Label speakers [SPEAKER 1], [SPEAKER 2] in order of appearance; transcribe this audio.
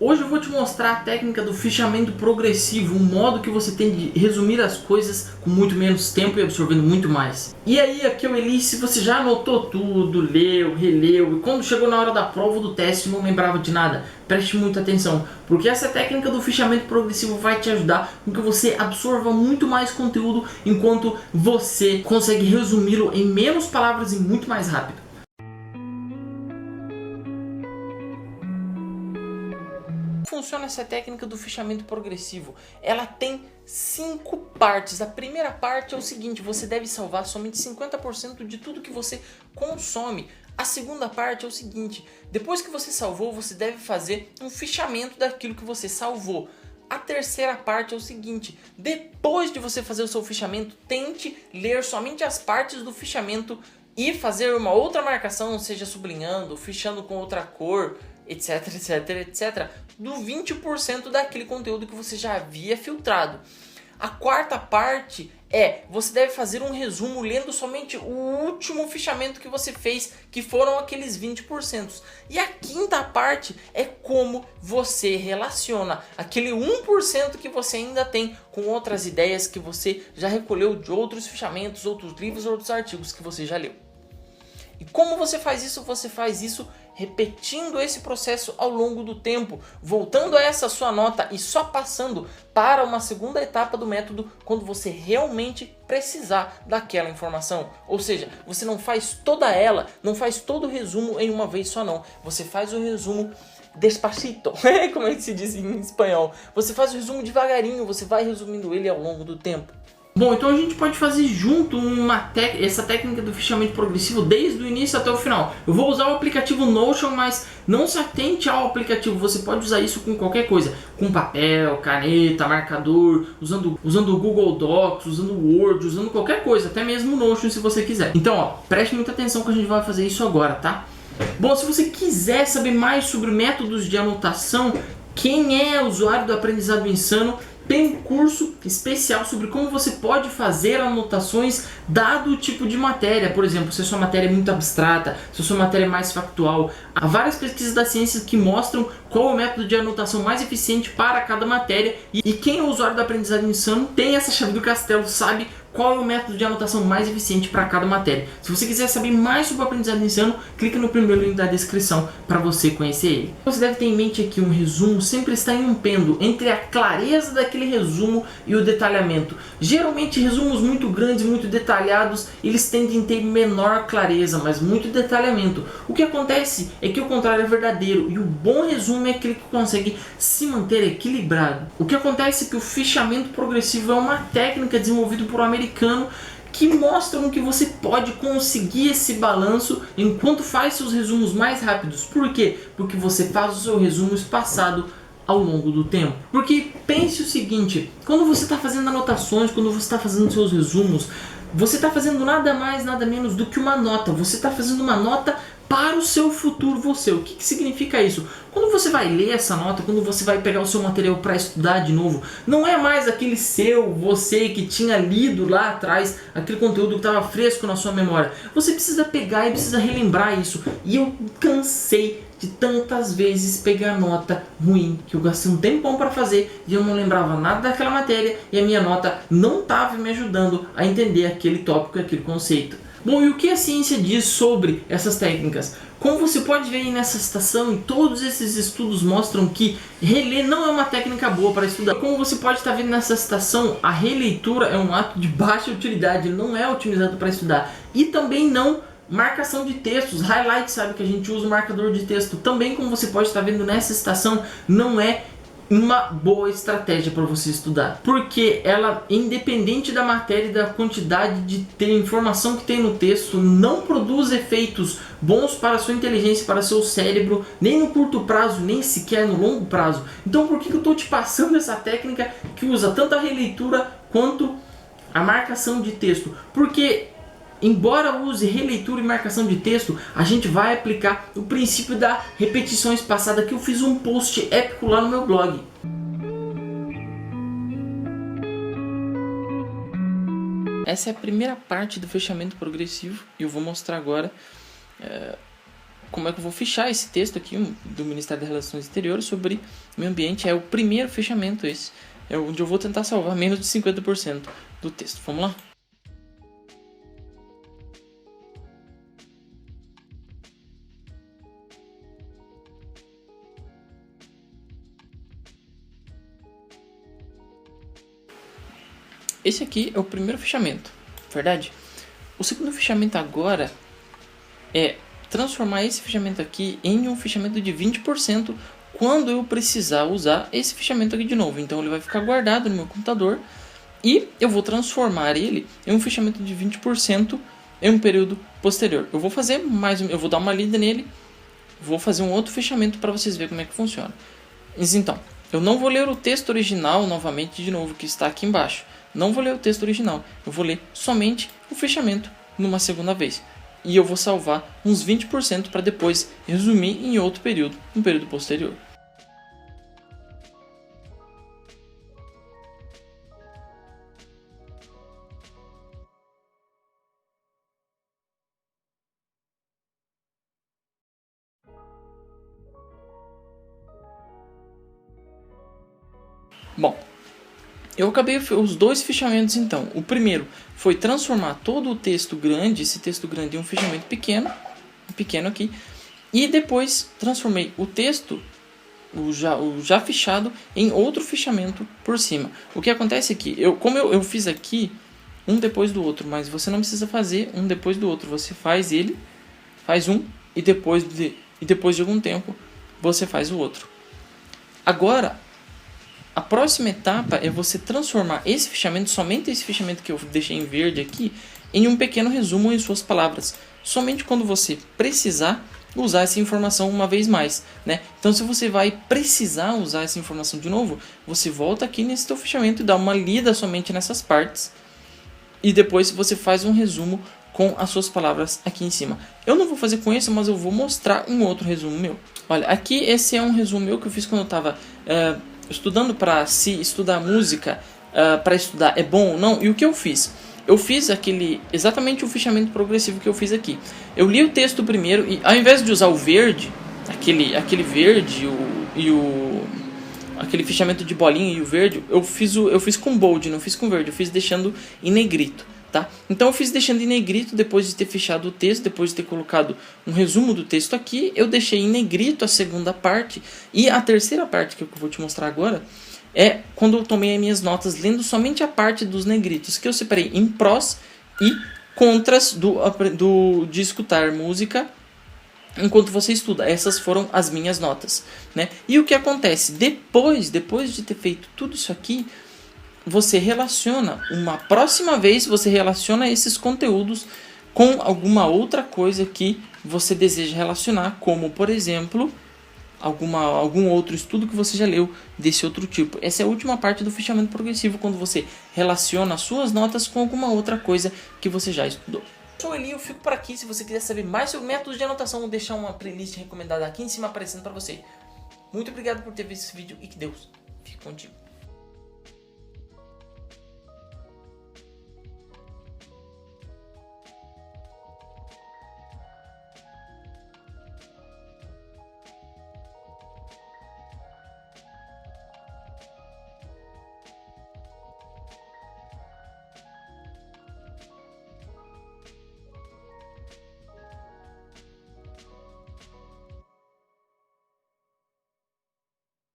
[SPEAKER 1] Hoje eu vou te mostrar a técnica do fichamento progressivo, um modo que você tem de resumir as coisas com muito menos tempo e absorvendo muito mais. E aí, aqui é o Eli, se você já anotou tudo, leu, releu, e quando chegou na hora da prova ou do teste não lembrava de nada, preste muita atenção, porque essa técnica do fichamento progressivo vai te ajudar com que você absorva muito mais conteúdo, enquanto você consegue resumi-lo em menos palavras e muito mais rápido. Funciona essa técnica do fichamento progressivo? Ela tem 5 partes. A primeira parte é o seguinte: você deve salvar somente 50% de tudo que você consome. A segunda parte é o seguinte: depois que você salvou, você deve fazer um fichamento daquilo que você salvou. A terceira parte é o seguinte: depois de você fazer o seu fichamento, tente ler somente as partes do fichamento e fazer uma outra marcação, seja sublinhando, fichando com outra cor, etc, etc, etc, do 20% daquele conteúdo que você já havia filtrado. A quarta parte é: você deve fazer um resumo lendo somente o último fichamento que você fez, que foram aqueles 20%. E a quinta parte é como você relaciona aquele 1% que você ainda tem com outras ideias que você já recolheu de outros fichamentos, outros livros, outros artigos que você já leu. E como você faz isso? Você faz isso repetindo esse processo ao longo do tempo, voltando a essa sua nota e só passando para uma segunda etapa do método quando você realmente precisar daquela informação. Ou seja, você não faz toda ela, não faz todo o resumo em uma vez só não. Você faz o resumo despacito, como é que se diz em espanhol. Você faz o resumo devagarinho, você vai resumindo ele ao longo do tempo. Bom, então a gente pode fazer junto essa técnica do fichamento progressivo desde o início até o final. Eu vou usar o aplicativo Notion, mas não se atente ao aplicativo, você pode usar isso com qualquer coisa, com papel, caneta, marcador, usando o Google Docs, usando o Word, usando qualquer coisa, até mesmo o Notion se você quiser. Então, ó, preste muita atenção que a gente vai fazer isso agora, tá? Bom, se você quiser saber mais sobre métodos de anotação, quem é usuário do Aprendizado Insano, tem um curso especial sobre como você pode fazer anotações dado o tipo de matéria. Por exemplo, se a sua matéria é muito abstrata, se a sua matéria é mais factual. Há várias pesquisas da ciência que mostram qual é o método de anotação mais eficiente para cada matéria. E quem é usuário do Aprendizado Insano tem essa chave do castelo, sabe qual é o método de anotação mais eficiente para cada matéria. Se você quiser saber mais sobre o Aprendizado Insano, clica no primeiro link da descrição para você conhecer ele. Você deve ter em mente aqui um resumo sempre está em um pêndulo entre a clareza daquele resumo e o detalhamento. Geralmente resumos muito grandes, muito detalhados, eles tendem a ter menor clareza, mas muito detalhamento. O que acontece é que o contrário é verdadeiro, e o bom resumo é aquele que consegue se manter equilibrado. O que acontece é que o fichamento progressivo é uma técnica desenvolvida por um americano que mostram que você pode conseguir esse balanço enquanto faz seus resumos mais rápidos. Por quê? Porque você faz o seu resumo espaçado ao longo do tempo. Porque pense o seguinte: quando você está fazendo anotações, quando você está fazendo seus resumos, você está fazendo nada mais, nada menos do que uma nota. Você está fazendo uma nota para o seu futuro você. O que significa isso? Quando você vai ler essa nota, quando você vai pegar o seu material para estudar de novo, não é mais aquele você que tinha lido lá atrás, aquele conteúdo que estava fresco na sua memória. Você precisa pegar e precisa relembrar isso. E eu cansei de tantas vezes pegar nota ruim, que eu gastei um tempão para fazer e eu não lembrava nada daquela matéria e a minha nota não estava me ajudando a entender aquele tópico e aquele conceito. Bom, e o que a ciência diz sobre essas técnicas? Como você pode ver aí nessa citação, e todos esses estudos mostram que reler não é uma técnica boa para estudar. Como você pode estar vendo nessa citação, a releitura é um ato de baixa utilidade, ele não é utilizado para estudar. E também não marcação de textos, highlight, sabe que a gente usa o marcador de texto. Também, como você pode estar vendo nessa citação, não é uma boa estratégia para você estudar, porque ela, independente da matéria e da quantidade de informação que tem no texto, não produz efeitos bons para a sua inteligência, para o seu cérebro, nem no curto prazo, nem sequer no longo prazo. Então por que eu estou te passando essa técnica que usa tanto a releitura quanto a marcação de texto? Porque embora use releitura e marcação de texto, a gente vai aplicar o princípio da repetição espaçada, que eu fiz um post épico lá no meu blog. Essa é a primeira parte do fechamento progressivo e eu vou mostrar agora como é que eu vou fichar esse texto aqui do Ministério das Relações Exteriores sobre meio ambiente. É o primeiro fichamento esse. É onde eu vou tentar salvar menos de 50% do texto. Vamos lá? Esse aqui é o primeiro fichamento, verdade? O segundo fichamento agora é transformar esse fichamento aqui em um fichamento de 20% quando eu precisar usar esse fichamento aqui de novo. Então ele vai ficar guardado no meu computador e eu vou transformar ele em um fichamento de 20% em um período posterior. Eu vou fazer eu vou dar uma lida nele, vou fazer um outro fichamento para vocês verem como é que funciona. Mas então, eu não vou ler o texto original novamente de novo que está aqui embaixo. Não vou ler o texto original, eu vou ler somente o fechamento numa segunda vez. E eu vou salvar uns 20% para depois resumir em outro período, um período posterior. Bom, eu acabei os dois fichamentos então. O primeiro foi transformar todo o texto grande, esse texto grande, em um fichamento pequeno aqui. E depois transformei o texto, o já fichado, em outro fichamento por cima. O que acontece aqui, como eu fiz aqui um depois do outro, mas você não precisa fazer um depois do outro. Você faz um e depois de algum tempo você faz o outro. Agora, a próxima etapa é você transformar esse fichamento, somente esse fichamento que eu deixei em verde aqui, em um pequeno resumo em suas palavras. Somente quando você precisar usar essa informação uma vez mais, né? Então, se você vai precisar usar essa informação de novo, você volta aqui nesse teu fichamento e dá uma lida somente nessas partes. E depois você faz um resumo com as suas palavras aqui em cima. Eu não vou fazer com isso, mas eu vou mostrar um outro resumo meu. Olha, aqui esse é um resumo meu que eu fiz quando eu estava estudando para se estudar música, para estudar é bom ou não. E o que eu fiz? Eu fiz exatamente o fichamento progressivo que eu fiz aqui. Eu li o texto primeiro e ao invés de usar o verde, aquele verde aquele fichamento de bolinha e o verde, eu fiz com bold, não fiz com verde, eu fiz deixando em negrito, tá? Então eu fiz deixando em negrito depois de ter fechado o texto, depois de ter colocado um resumo do texto aqui, eu deixei em negrito a segunda parte e a terceira parte que eu vou te mostrar agora é quando eu tomei as minhas notas lendo somente a parte dos negritos, que eu separei em prós e contras de escutar música enquanto você estuda. Essas foram as minhas notas, né? E o que acontece? Depois de ter feito tudo isso aqui, você relaciona, uma próxima vez, você relaciona esses conteúdos com alguma outra coisa que você deseja relacionar, como, por exemplo, algum outro estudo que você já leu desse outro tipo. Essa é a última parte do fichamento progressivo, quando você relaciona as suas notas com alguma outra coisa que você já estudou. Eu sou o Eli, eu fico por aqui. Se você quiser saber mais sobre métodos de anotação, vou deixar uma playlist recomendada aqui em cima aparecendo para você. Muito obrigado por ter visto esse vídeo e que Deus fique contigo.